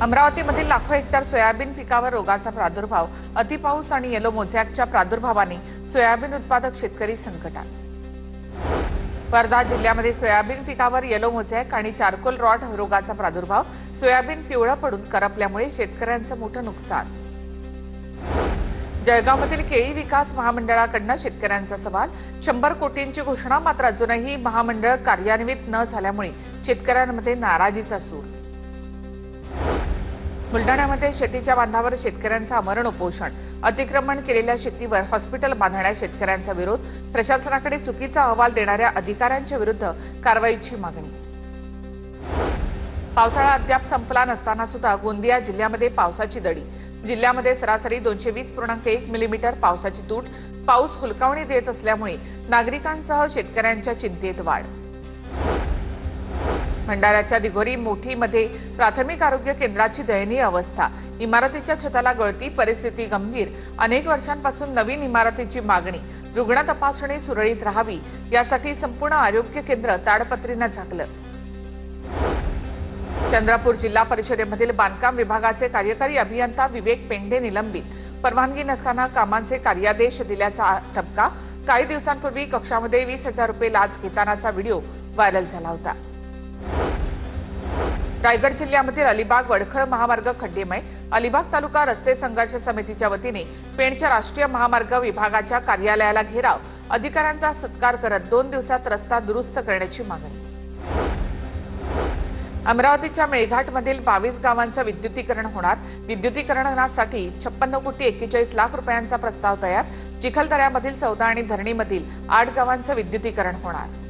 अमरावतीमधील लाखो hectare soybean पिकावर रोगाचा प्रादुर्भाव, अतिपाऊस आणि येलो मोझॅकच्या प्रादुर्भावाने सोयाबीन उत्पादक शेतकरी संकटात। वर्धा जिल्ह्यामध्ये सोयाबीन पिकावर येलो मोझॅक आणि चारकोल रॉट रोगाचा प्रादुर्भाव, सोयाबीन पिवळं पडून करपल्यामुळे शेतकऱ्यांचं मोठं नुकसान। जळगावमधील केळी विकास महामंडळाकडून शेतकऱ्यांचा सवाल, 100 कोटींची घोषणा मात्र अजूनही महामंडळ कार्यान्वित न झाल्यामुळे शेतकऱ्यांमध्ये नाराजीचा सूर। बुलढाण्यामध्ये शेतीच्या बांधावर शेतकऱ्यांचं आमरण उपोषण, अतिक्रमण केलेल्या शेतीवर हॉस्पिटल बांधण्यास शेतकऱ्यांचा विरोध, प्रशासनाकडे चुकीचा अहवाल देणाऱ्या अधिकाऱ्यांच्या विरुद्ध कारवाईची मागणी। पावसाळा अद्याप संपला नसताना सुद्धा गोंदिया जिल्ह्यामध्ये पावसाची दडी, जिल्ह्यामध्ये सरासरी 220.1 मिलीमीटर पावसाची तूट, पाऊस हुलकावणी देत असल्यामुळे नागरिकांसह शेतकऱ्यांच्या चिंतेत वाढ। भंडाऱ्याच्या दिघोरी मोठीमध्ये प्राथमिक आरोग्य केंद्राची दयनीय अवस्था, इमारतीच्या छताला गळती, परिस्थिती गंभीर, अनेक वर्षांपासून नवीन इमारतीची मागणी, रुग्ण तपासणी सुरळीत राहावी यासाठी संपूर्ण आरोग्य केंद्र ताडपत्रीने झाकलं। चंद्रपूर जिल्हा परिषदेमधील बांधकाम विभागाचे कार्यकारी अभियंता विवेक पेंडे निलंबित, परवानगी नसताना कामांचे कार्यादेश दिल्याचा ठपका, काही दिवसांपूर्वी कक्षामध्ये 20,000 रुपये लाच घेतानाचा व्हिडिओ व्हायरल झाला होता। रायगड जिल्ह्यामधील अलिबाग वडखळ महामार्ग खड्डेमय, अलिबाग तालुका रस्ते संघर्ष समितीच्या वतीने पेणच्या राष्ट्रीय महामार्ग विभागाच्या कार्यालयाला घेराव, अधिकाऱ्यांचा सत्कार करत 2 दिवसात रस्ता दुरुस्त करण्याची मागणी। अमरावतीच्या मेळघाटमधील 22 गावांचं विद्युतीकरण होणार, विद्युतीकरणासाठी 56 कोटी 41 लाख रुपयांचा प्रस्ताव तयार, चिखलदऱ्यामधील 14 आणि धरणीमधील 8 गावांचं विद्युतीकरण होणार।